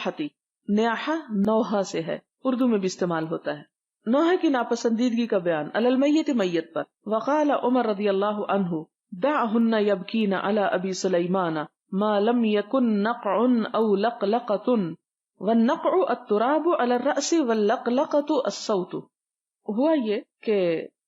النیاحتی، نیاحہ نوحہ سے ہے، اردو میں بھی استعمال ہوتا ہے، نوحہ کی ناپسندیدگی کا بیان، علی المیت میت پر۔ وقال عمر رضی اللہ عنہ دعہن یبکین علی ابی سلیمان ما لم یکن نقع او لقلقۃ، والنقع التراب علی الرأس واللقلقۃ الصوت۔ ہوا یہ کہ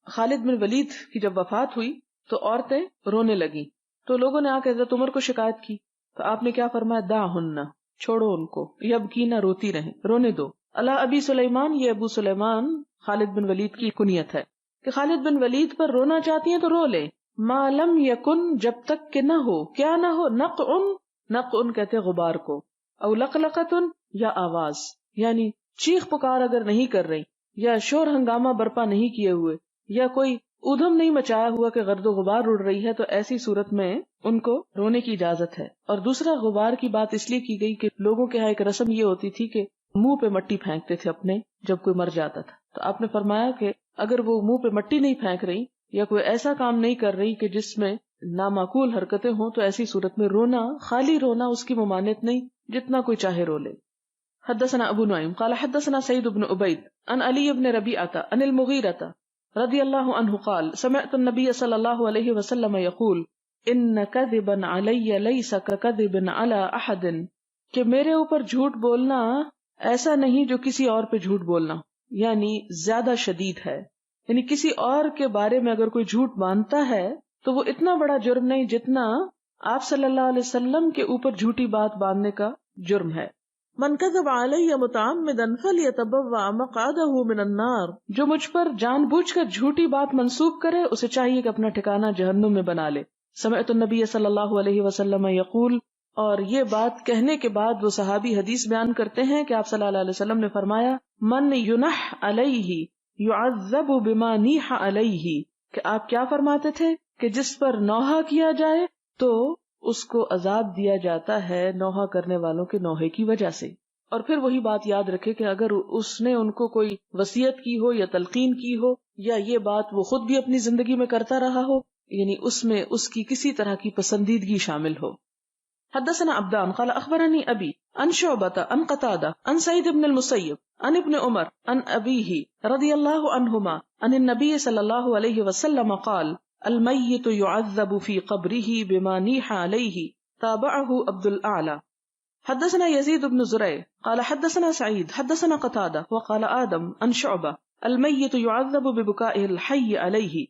خالد بن ولید کی جب وفات ہوئی تو عورتیں رونے لگیں، تو لوگوں نے آ کے حضرت عمر کو شکایت کی، تو آپ نے کیا فرمایا، دعہن، چھوڑو ان کو، یبکینا، روتی رہیں، رونے دو، علی ابی سلیمان، یہ ابو سلیمان خالد بن ولید کی کنیت ہے کہ خالد بن ولید پر رونا چاہتی ہیں تو رو لیں، ما لم یکن، جب تک کہ نہ ہو، کیا نہ ہو، نقع کہتے غبار کو، او لقلقۃ، یا آواز، یعنی چیخ پکار اگر نہیں کر رہی، یا شور ہنگامہ برپا نہیں کیے ہوئے، یا کوئی ادھم نہیں مچایا ہوا کہ گرد و غبار اڑ رہی ہے، تو ایسی صورت میں ان کو رونے کی اجازت ہے۔ اور دوسرا غبار کی بات اس لیے کی گئی کہ لوگوں کے یہاں ایک رسم یہ ہوتی تھی کہ منہ پہ مٹی پھینکتے تھے اپنے جب کوئی مر جاتا تھا، تو آپ نے فرمایا کہ اگر وہ منہ پہ مٹی نہیں پھینک رہی یا کوئی ایسا کام نہیں کر رہی کہ جس میں نامعقول حرکتیں ہوں، تو ایسی صورت میں رونا، خالی رونا اس کی ممانعت نہیں، جتنا کوئی چاہے رو لے۔ حدثنا ابو نعیم قال حدثنا سعید بن عبید عن علی بن ربیعۃ عن المغیرۃ رضی اللہ عنہ قال سمعت النبی صلی اللہ علیہ وسلم یقول ان کذبا علی لیس ککذب علی احد، کہ میرے اوپر جھوٹ بولنا ایسا نہیں جو کسی اور پہ جھوٹ بولنا، یعنی زیادہ شدید ہے، یعنی کسی اور کے بارے میں اگر کوئی جھوٹ باندھتا ہے تو وہ اتنا بڑا جرم نہیں جتنا آپ صلی اللہ علیہ وسلم کے اوپر جھوٹی بات باندھنے کا جرم ہے۔ من کذب علی متعمدا فلیتبوأ مقعدہ من النار، جو مجھ پر جان بوجھ کر جھوٹی بات منسوب کرے اسے چاہیے کہ اپنا ٹھکانہ جہنم میں بنا لے۔ سمعت النبی صلی اللہ علیہ وسلم یقول، اور یہ بات کہنے کے بعد وہ صحابی حدیث بیان کرتے ہیں کہ آپ صلی اللہ علیہ وسلم نے فرمایا من ینح علیہ یعذب بما نیح علیہ، کہ آپ کیا فرماتے تھے کہ جس پر نوحہ کیا جائے تو اس کو عذاب دیا جاتا ہے نوحہ کرنے والوں کے نوحے کی وجہ سے۔ اور پھر وہی بات یاد رکھے کہ اگر اس نے ان کو کوئی وصیت کی ہو یا تلقین کی ہو، یا یہ بات وہ خود بھی اپنی زندگی میں کرتا رہا ہو، یعنی اس میں اس کی کسی طرح کی پسندیدگی شامل ہو۔ حدثنا عبدان قال اخبرنی ابی عن شعبۃ عن قتادہ عن سعید بن المسیب عن ابن عمر عن ابیہ رضی اللہ عنہما عن النبی صلی اللہ علیہ وسلم قال المیت یعذب فی قبرہ بما نیح علیہ، تابعہ عبد الاعلی۔ حدثنا یزید بن زریع قال حدثنا سعید حدثنا قتادہ وقال آدم عن شعبہ المیت یعذب ببکائہ الحی علیہ۔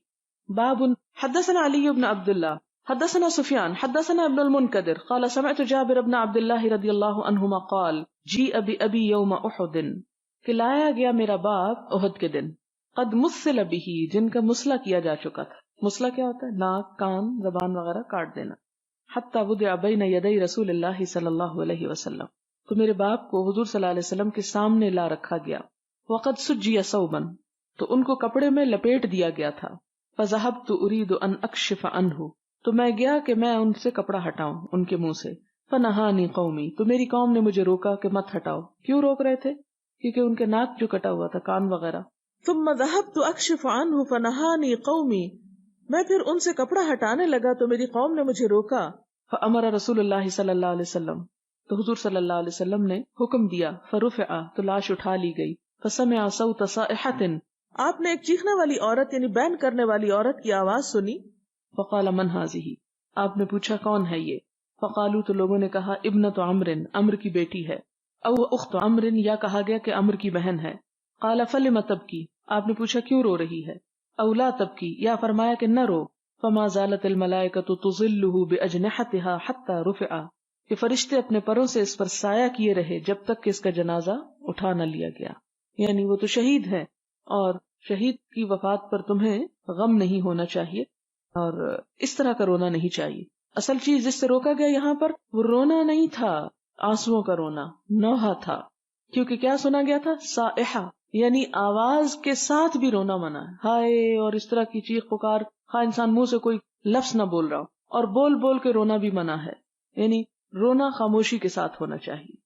باب حدثنا علی بن عبد اللہ حدثنا سفیان حدثنا ابن المنکدر قال سمعت جابر بن عبد اللہ رضی اللہ عنہما قال جیء بأبی یوم احد، کہ لایا گیا میرا باپ احد کے دن، قد مثل به، جن کا مسلح کیا جا چکا تھا۔ مسلح کیا ہوتا ہے؟ ناک، کان، زبان وغیرہ کاٹ دینا۔ حتی وضع بین یدی رسول اللہ صلی اللہ علیہ وسلم، تو میرے باپ کو حضور صلی اللہ علیہ وسلم کے سامنے لا رکھا گیا۔ وقد سجی ثوبا، تو ان کو کپڑے میں لپیٹ دیا گیا تھا۔ فذهبت اريد ان اکشف عنہ، تو میں گیا کہ میں ان سے کپڑا ہٹاؤں ان کے منہ سے۔ فنہانی قومی، تو میری قوم نے مجھے روکا کہ مت ہٹاؤ۔ کیوں روک رہے تھے؟ کیونکہ ان کے ناک جو کٹا ہوا تھا، کان وغیرہ۔ ثم ذهبت اکشف عنہ فنہانی قومی، میں پھر ان سے کپڑا ہٹانے لگا تو میری قوم نے مجھے روکا۔ فامر رسول اللہ صلی اللہ علیہ وسلم، تو حضور صلی اللہ علیہ وسلم نے حکم دیا۔ فرفع، تو لاش اٹھا لی گئی۔ فسمع صوت صائحۃ، آپ نے ایک چیخنے والی عورت یعنی بین کرنے والی عورت کی آواز سنی۔ فقال من هذه، آپ نے پوچھا کون ہے یہ؟ فقالوا، تو لوگوں نے کہا ابنۃ عمرو، عمرو کی بیٹی ہے، او اخت عمرو، یا کہا گیا کہ عمرو کی بہن ہے۔ قال فلم تبکی، آپ نے پوچھا کیوں رو رہی ہے؟ او لا تبکی، یا فرمایا کہ نہ رو۔ فما زالت الملائکۃ تظلہ باجنحتها حتی رفع، کہ فرشتے اپنے پروں سے اس پر سایہ کیے رہے جب تک کہ اس کا جنازہ اٹھا نہ لیا گیا۔ یعنی وہ تو شہید ہے، اور شہید کی وفات پر تمہیں غم نہیں ہونا چاہیے اور اس طرح کا رونا نہیں چاہیے۔ اصل چیز جس سے روکا گیا یہاں پر وہ رونا نہیں تھا، آنسوؤں کا رونا، نوحہ تھا، کیونکہ کیا سنا گیا تھا؟ صائحہ، یعنی آواز کے ساتھ بھی رونا منع ہے، ہائے اور اس طرح کی چیخ پکار، ہاں انسان منہ سے کوئی لفظ نہ بول رہا ہو، اور بول بول کے رونا بھی منع ہے، یعنی رونا خاموشی کے ساتھ ہونا چاہیے۔